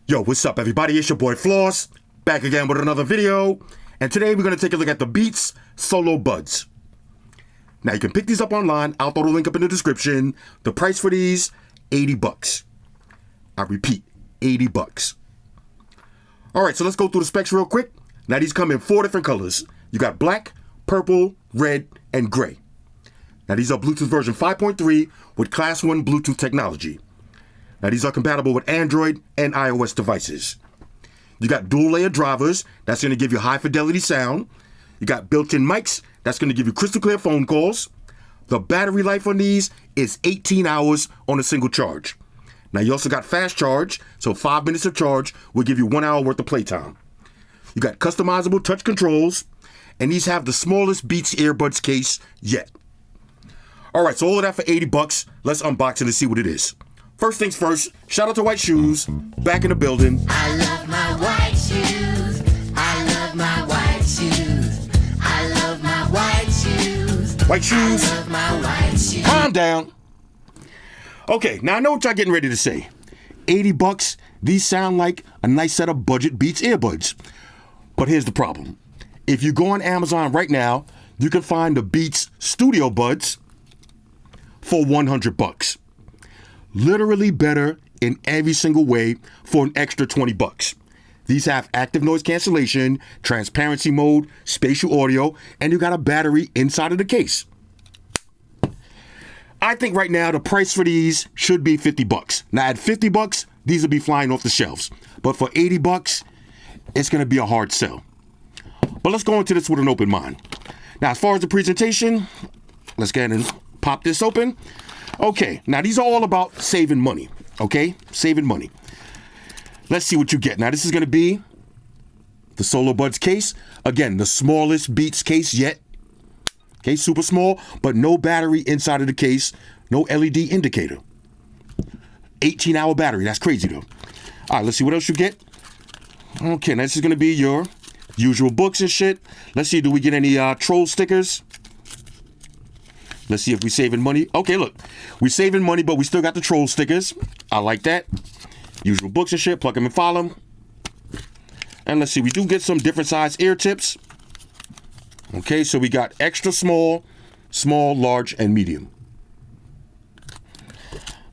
Yo, what's up, everybody? It's your boy Floss, back again with another video. And today we're going to take a look at the Beats Solo Buds. Now, you can pick these up online. I'll throw the link up in the description. The price for these, $80. I repeat, $80. All right, so let's go through the specs real quick. Now, these come in 4 different colors. You got black, purple, red, and gray. Now, these are Bluetooth version 5.3 with Class 1 Bluetooth technology. Now, these are compatible with Android and iOS devices. You got dual layer drivers. That's going to give you high fidelity sound. You got built-in mics. That's going to give you crystal clear phone calls. The battery life on these is 18 hours on a single charge. Now, you also got fast charge, so 5 minutes of charge will give you 1 hour worth of playtime. You got customizable touch controls, and these have the smallest Beats earbuds case yet. All right, so all of that for $80. Let's unbox it and see what it is. First things first, shout out to White Shoes, back in the building. I love my white shoes. I love my white shoes. I love my white shoes. White Shoes. I love my white shoes. Calm down. Okay, now I know what y'all getting ready to say. $80, these sound like a nice set of budget Beats earbuds. But here's the problem. If you go on Amazon right now, you can find the Beats Studio Buds for $100. Literally better in every single way for an extra $20. These have active noise cancellation, transparency mode, spatial audio, and you got a battery inside of the case. I think right now the price for these should be $50. Now at $50, these will be flying off the shelves. But for $80, it's going to be a hard sell. But let's go into this with an open mind. Now as far as the presentation, let's go ahead and pop this open. Okay, now these are all about saving money, okay? Saving money. Let's see what you get. Now this is going to be the Solo Buds case. Again, the smallest Beats case yet. Okay, super small, but no battery inside of the case. No LED indicator. 18-hour battery. That's crazy, though. All right, let's see what else you get. Okay, now this is going to be your usual books and shit. Let's see, do we get any troll stickers? Let's see if we're saving money. Okay, look. We're saving money, but we still got the troll stickers. I like that. Usual books and shit. Plug them and file them. And let's see. We do get some different size ear tips. Okay, so we got extra small, small, large, and medium.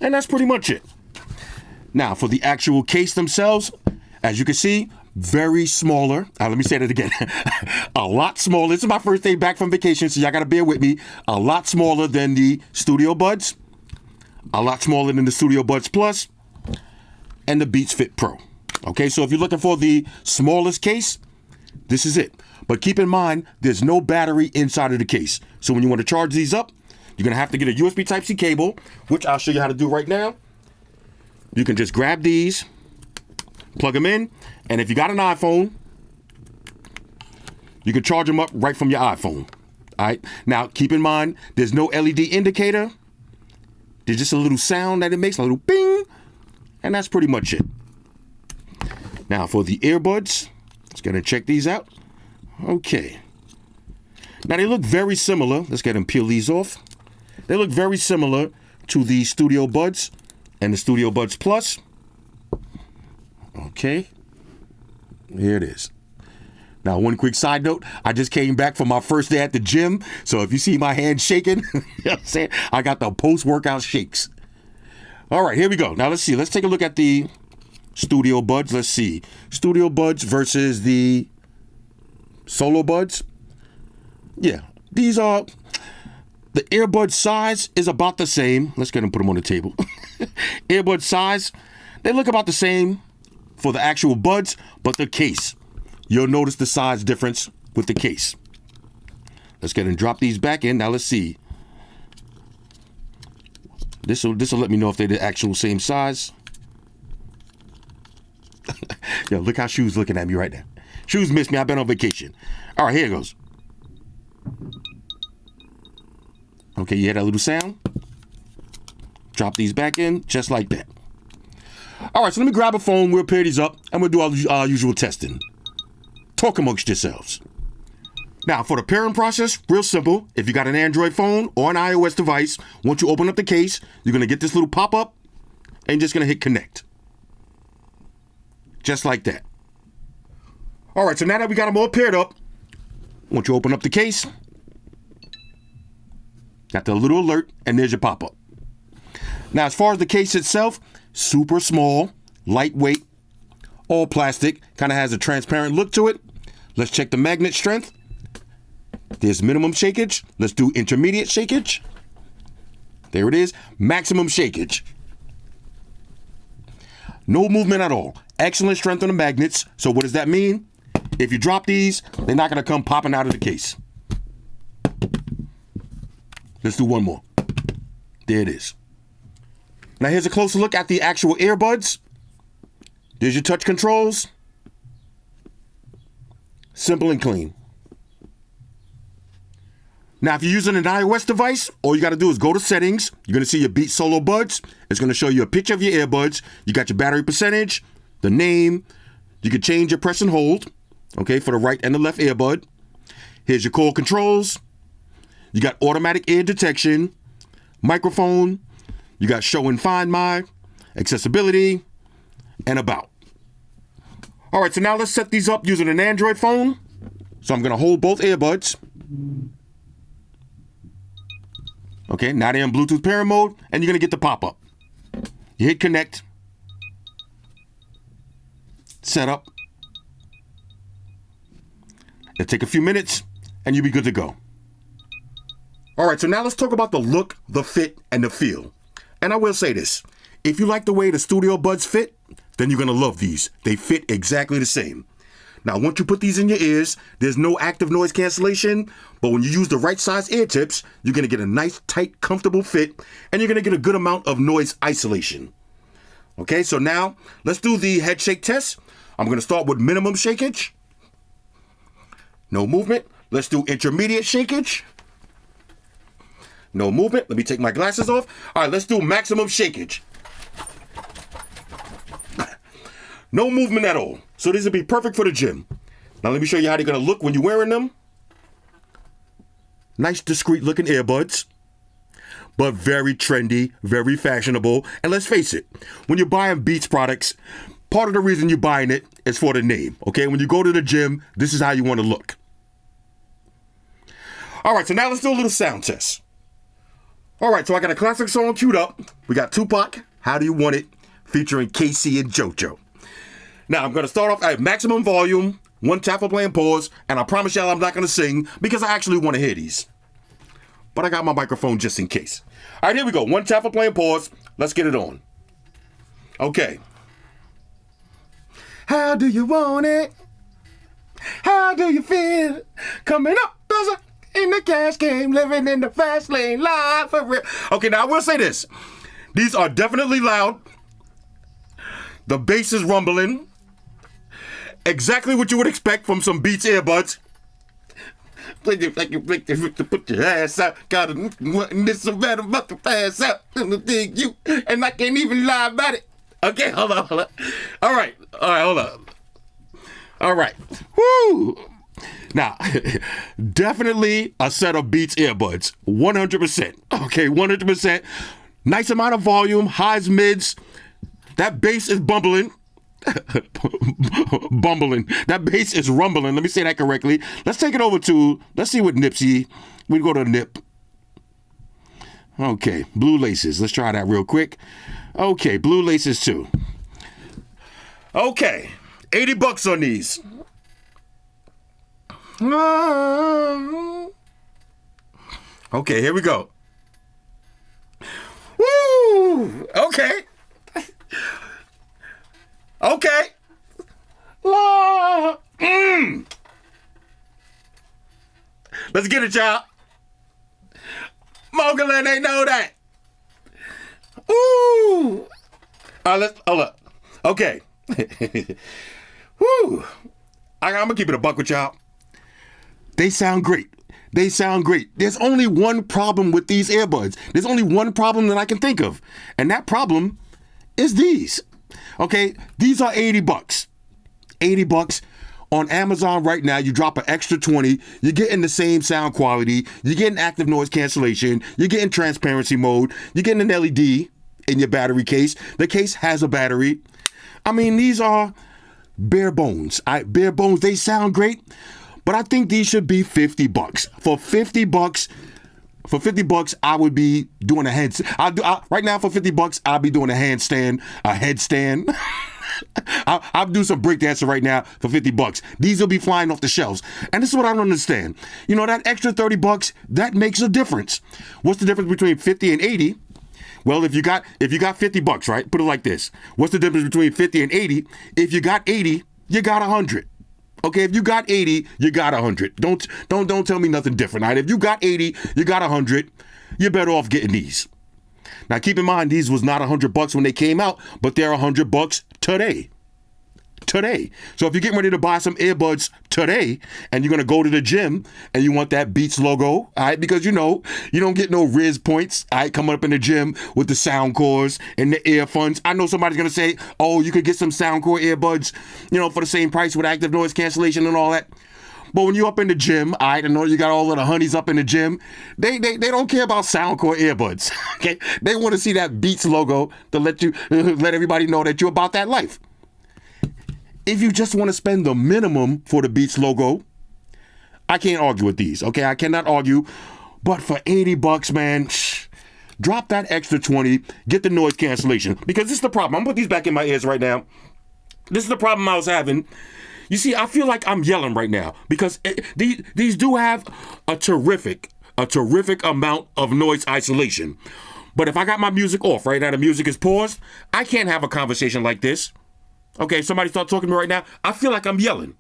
And that's pretty much it. Now, for the actual case themselves, as you can see, very smaller. Let me say that again. A lot smaller. This is my first day back from vacation, so y'all got to bear with me. A lot smaller than the Studio Buds. A lot smaller than the Studio Buds Plus. And the Beats Fit Pro. Okay, so if you're looking for the smallest case, this is it. But keep in mind, there's no battery inside of the case. So when you want to charge these up, you're going to have to get a USB Type-C cable, which I'll show you how to do right now. You can just grab these, plug them in, and if you got an iPhone, you can charge them up right from your iPhone. All right. Now, keep in mind, there's no LED indicator. There's just a little sound that it makes, a little bing, and that's pretty much it. Now, for the earbuds, let's go and check these out. Okay. Now, they look very similar. Let's go ahead and peel these off. They look very similar to the Studio Buds and the Studio Buds Plus. Okay. Here it is. Now, one quick side note. I just came back from my first day at the gym. So if you see my hand shaking, you know what I'm saying? I got the post-workout shakes. All right, here we go. Now, let's see. Let's take a look at the Studio Buds. Let's see. Studio Buds versus the Solo Buds. Yeah, these are... The earbud size is about the same. Let's go ahead and put them on the table. Earbud size, they look about the same for the actual buds, but the case. You'll notice the size difference with the case. Let's go ahead and drop these back in. Now let's see. This will let me know if they're the actual same size. Yo, look how Shoes looking at me right now. Shoes missed me. I've been on vacation. All right, here it goes. Okay, you hear that little sound? Drop these back in just like that. All right, so let me grab a phone. We'll pair these up, and we'll do our usual testing. Talk amongst yourselves. Now, for the pairing process, real simple. If you got an Android phone or an iOS device, once you open up the case, you're going to get this little pop-up, and you're just going to hit connect. Just like that. All right, so now that we got them all paired up, once you open up the case, got the little alert, and there's your pop-up. Now, as far as the case itself, super small, lightweight, all plastic, kind of has a transparent look to it. Let's check the magnet strength. There's minimum shakage. Let's do intermediate shakage. There it is, maximum shakage. No movement at all. Excellent strength on the magnets. So what does that mean? If you drop these, they're not gonna come popping out of the case. Let's do one more. There it is. Now here's a closer look at the actual earbuds. There's your touch controls. Simple and clean. Now, if you're using an iOS device, all you got to do is go to settings. You're going to see your Beats Solo Buds. It's going to show you a picture of your earbuds. You got your battery percentage, the name. You can change your press and hold, okay, for the right and the left earbud. Here's your core controls. You got automatic ear detection, microphone. You got show and find my, accessibility, and about. All right, so now let's set these up using an Android phone. So I'm going to hold both earbuds. Okay, now they're in Bluetooth pairing mode, and you're going to get the pop-up. You hit connect. Set up. It'll take a few minutes, and you'll be good to go. All right, so now let's talk about the look, the fit, and the feel. And I will say this. If you like the way the Studio Buds fit, then you're going to love these. They fit exactly the same. Now, once you put these in your ears, there's no active noise cancellation, but when you use the right size ear tips, you're going to get a nice, tight, comfortable fit, and you're going to get a good amount of noise isolation. Okay, so now let's do the head shake test. I'm going to start with minimum shakage. No movement. Let's do intermediate shakage. No movement. Let me take my glasses off. All right, let's do maximum shakage. No movement at all. So these would be perfect for the gym. Now let me show you how they're going to look when you're wearing them. Nice, discreet looking earbuds, but very trendy, very fashionable. And let's face it, when you're buying Beats products, part of the reason you're buying it is for the name. Okay, when you go to the gym, this is how you want to look. All right, so now let's do a little sound test. All right, so I got a classic song queued up. We got Tupac, How Do You Want It, featuring KC and JoJo. Now, I'm going to start off at maximum volume, one tap for play and pause, and I promise y'all I'm not going to sing because I actually want to hear these. But I got my microphone just in case. All right, here we go. One tap for play and pause. Let's get it on. Okay. How do you want it? How do you feel? Coming up in the cash game, living in the fast lane, live for real. Okay, now I will say this. These are definitely loud. The bass is rumbling. Exactly what you would expect from some Beats earbuds. Put your ass out. Got this bad about to pass out. You and I can't even lie about it. Okay, hold on. All right, hold on. All right. Woo! Now, definitely a set of Beats earbuds. 100%. Okay, 100%. Nice amount of volume, highs, mids. That bass is bumbling. Bumbling. That bass is rumbling. Let me say that correctly. Let's take it over to, let's see what Nipsey. We go to Nip. Okay, blue laces. Let's try that real quick. Okay, blue laces too. Okay, $80 on these. Okay, here we go. Woo! Okay. Okay. Let's get it, y'all. Mogaland ain't know that. Ooh. All right, let's hold up. Okay. Woo. I'm gonna keep it a buck with y'all. They sound great. They sound great. There's only one problem with these earbuds. There's only one problem that I can think of. And that problem is these. Okay, these are $80. $80 on Amazon right now. You drop an extra 20. You're getting the same sound quality. You're getting active noise cancellation. You're getting transparency mode. You're getting an LED in your battery case. The case has a battery. I mean, these are bare bones. Bare bones, they sound great, but I think these should be $50. For $50, I would be doing a headstand. Right now for $50, I'll be doing a handstand, a headstand. I'll do some breakdancing right now for $50. These will be flying off the shelves. And this is what I don't understand. You know, that extra $30, that makes a difference. What's the difference between 50 and 80? Well, if you got $50, right? Put it like this. What's the difference between 50 and 80? If you got 80, you got 100. Okay, if you got 80, you got 100. Don't tell me nothing different. Right? If you got 80, you got 100. You're better off getting these. Now, keep in mind, these was not $100 when they came out, but they're $100 today. Today. So if you're getting ready to buy some earbuds today and you're going to go to the gym and you want that Beats logo, all right, because you know, you don't get no Riz points, all right, coming up in the gym with the Soundcores and the earphones. I know somebody's going to say, oh, you could get some Soundcore earbuds, you know, for the same price with active noise cancellation and all that. But when you're up in the gym, all right, I know you got all of the honeys up in the gym, they don't care about Soundcore earbuds, okay? They want to see that Beats logo to let everybody know that you're about that life. If you just want to spend the minimum for the Beats logo, I can't argue with these, okay? I cannot argue. But for $80, man, drop that extra 20, get the noise cancellation. Because this is the problem. I'm going to put these back in my ears right now. This is the problem I was having. You see, I feel like I'm yelling right now because these do have a terrific amount of noise isolation. But if I got my music off right now, the music is paused, I can't have a conversation like this. Okay, somebody start talking to me right now, I feel like I'm yelling.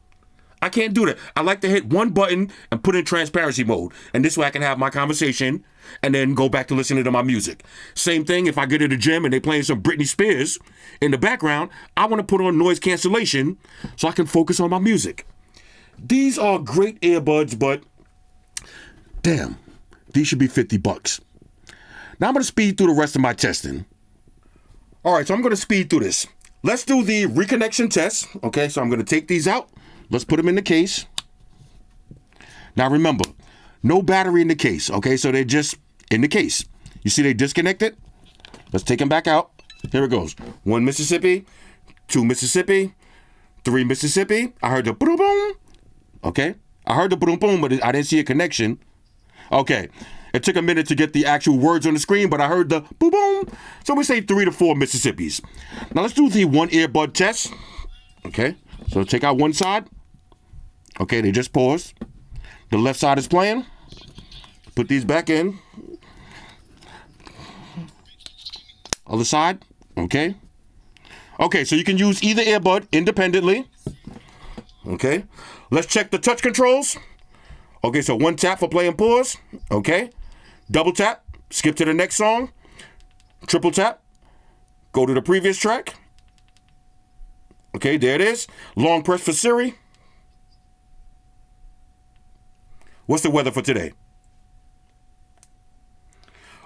I can't do that. I like to hit one button and put in transparency mode. And this way I can have my conversation and then go back to listening to my music. Same thing if I get to the gym and they playing some Britney Spears in the background, I want to put on noise cancellation so I can focus on my music. These are great earbuds, but damn, these should be $50. Now I'm going to speed through the rest of my testing. All right, so I'm going to speed through this. Let's do the reconnection test. Okay, so I'm going to take these out. Let's put them in the case. Now remember, no battery in the case. Okay, so they're just in the case. You see they disconnected? Let's take them back out. Here it goes. 1 Mississippi, 2 Mississippi, 3 Mississippi. I heard the boom boom. Okay, I heard the boom boom, but I didn't see a connection. Okay, it took a minute to get the actual words on the screen, but I heard the boom boom. So we say 3 to 4 Mississippis. Now let's do the one earbud test. Okay, so take out one side. Okay, they just paused. The left side is playing. Put these back in. Other side. Okay. Okay, so you can use either earbud independently. Okay. Let's check the touch controls. Okay, so one tap for play and pause. Okay. Double tap. Skip to the next song. Triple tap. Go to the previous track. Okay, there it is. Long press for Siri. What's the weather for today?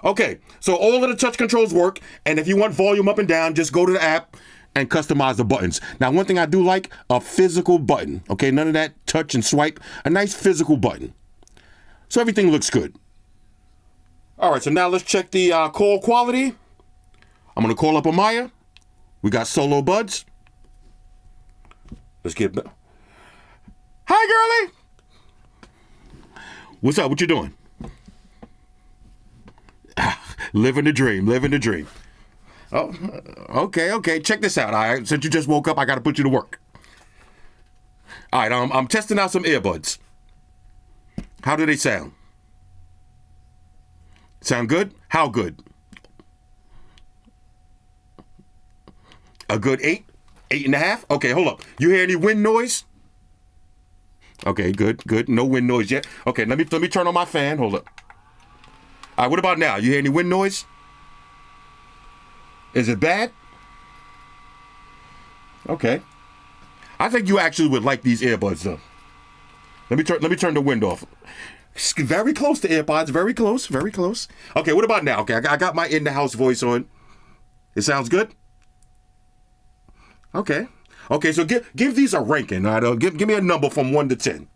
Okay, so all of the touch controls work, and if you want volume up and down, just go to the app and customize the buttons. Now, one thing I do like, a physical button. Okay, none of that touch and swipe. A nice physical button. So everything looks good. All right, so now let's check the call quality. I'm going to call up Amaya. We got solo buds. Let's get... Hi, girlie! What's up? What you doing? Living the dream, living the dream. Oh, okay. Check this out. All right, since you just woke up, I got to put you to work. All right, I'm testing out some earbuds. How do they sound? Sound good? How good? A good 8? 8.5? Okay, hold up. You hear any wind noise? Okay, good. No wind noise yet. Okay, let me turn on my fan. Hold up. All right, what about now? You hear any wind noise? Is it bad? Okay. I think you actually would like these earbuds though. Let me turn the wind off. Very close to AirPods. Very close. Okay, what about now? Okay, I got my in-the-house voice on. It sounds good? Okay, so give these a ranking. All right, give me a number from 1 to 10.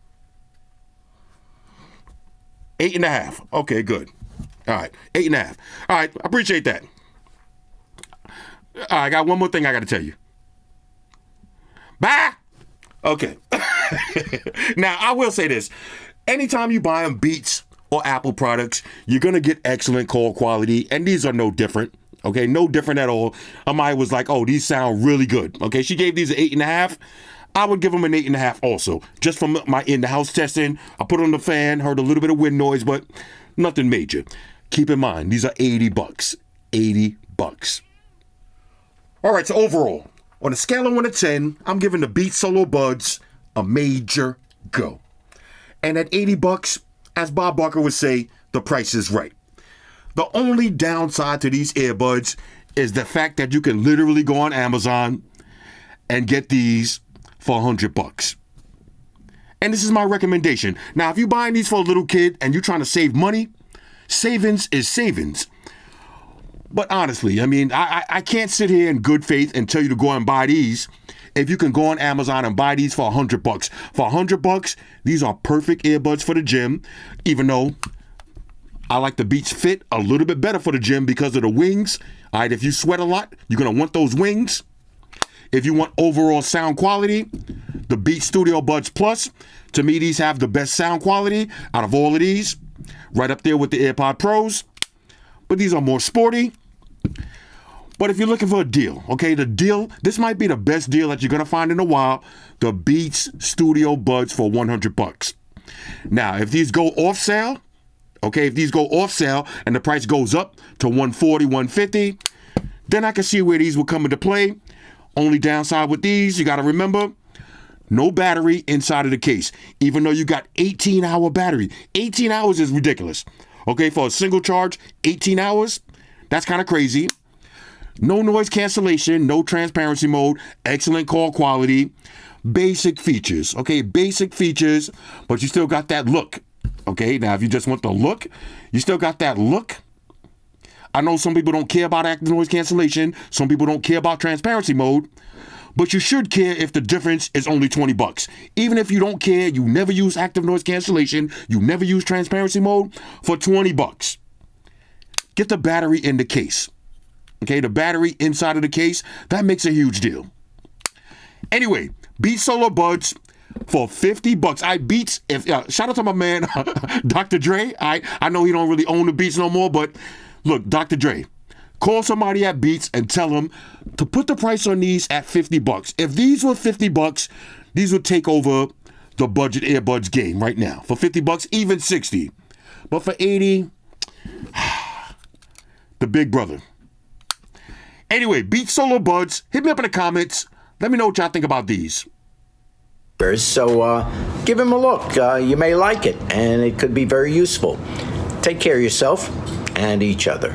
8.5. Okay, good. All right, 8.5. All right, I appreciate that. All right, I got one more thing I got to tell you. Bye. Okay. Now, I will say this. Anytime you buy them Beats or Apple products, you're going to get excellent call quality, and these are no different. Okay, no different at all. Amaya was like, oh, these sound really good. Okay, she gave these an 8.5. I would give them an 8.5 also. Just from my in-the-house testing, I put on the fan, heard a little bit of wind noise, but nothing major. Keep in mind, these are $80. $80. All right, so overall, on a scale of 1 to 10, I'm giving the Beats Solo Buds a major go. And at $80, as Bob Barker would say, the price is right. The only downside to these earbuds is the fact that you can literally go on Amazon and get these for $100. And this is my recommendation. Now, if you're buying these for a little kid and you're trying to save money, savings is savings. But honestly, I mean, I can't sit here in good faith and tell you to go and buy these if you can go on Amazon and buy these for $100. For $100, these are perfect earbuds for the gym, even though I like the Beats fit a little bit better for the gym because of the wings. All right, if you sweat a lot, you're going to want those wings. If you want overall sound quality, the Beats Studio Buds Plus, to me, these have the best sound quality out of all of these. Right up there with the AirPod Pros. But these are more sporty. But if you're looking for a deal, okay, the deal, this might be the best deal that you're going to find in a while. The Beats Studio Buds for $100. Now, if these go off sale, okay, if these go off sale and the price goes up to $140, $150, then I can see where these will come into play. Only downside with these, you got to remember, no battery inside of the case. Even though you got 18-hour battery. 18 hours is ridiculous. Okay, for a single charge, 18 hours, that's kind of crazy. No noise cancellation, no transparency mode, excellent call quality, basic features. Okay, basic features, but you still got that look. Okay, now if you just want the look, you still got that look. I know some people don't care about active noise cancellation. Some people don't care about transparency mode. But you should care if the difference is only $20. Even if you don't care, you never use active noise cancellation, you never use transparency mode, for $20. Get the battery in the case. Okay, the battery inside of the case, that makes a huge deal. Anyway, Beats Solo Buds for $50. Beats, shout out to my man, Dr. Dre. I know he don't really own the Beats no more, but look, Dr. Dre, call somebody at Beats and tell them to put the price on these at $50. If these were $50, these would take over the budget earbuds game right now. For $50, even $60. But for $80, the big brother. Anyway, Beats Solo Buds, hit me up in the comments. Let me know what y'all think about these. So give him a look. You may like it, and it could be very useful. Take care of yourself and each other.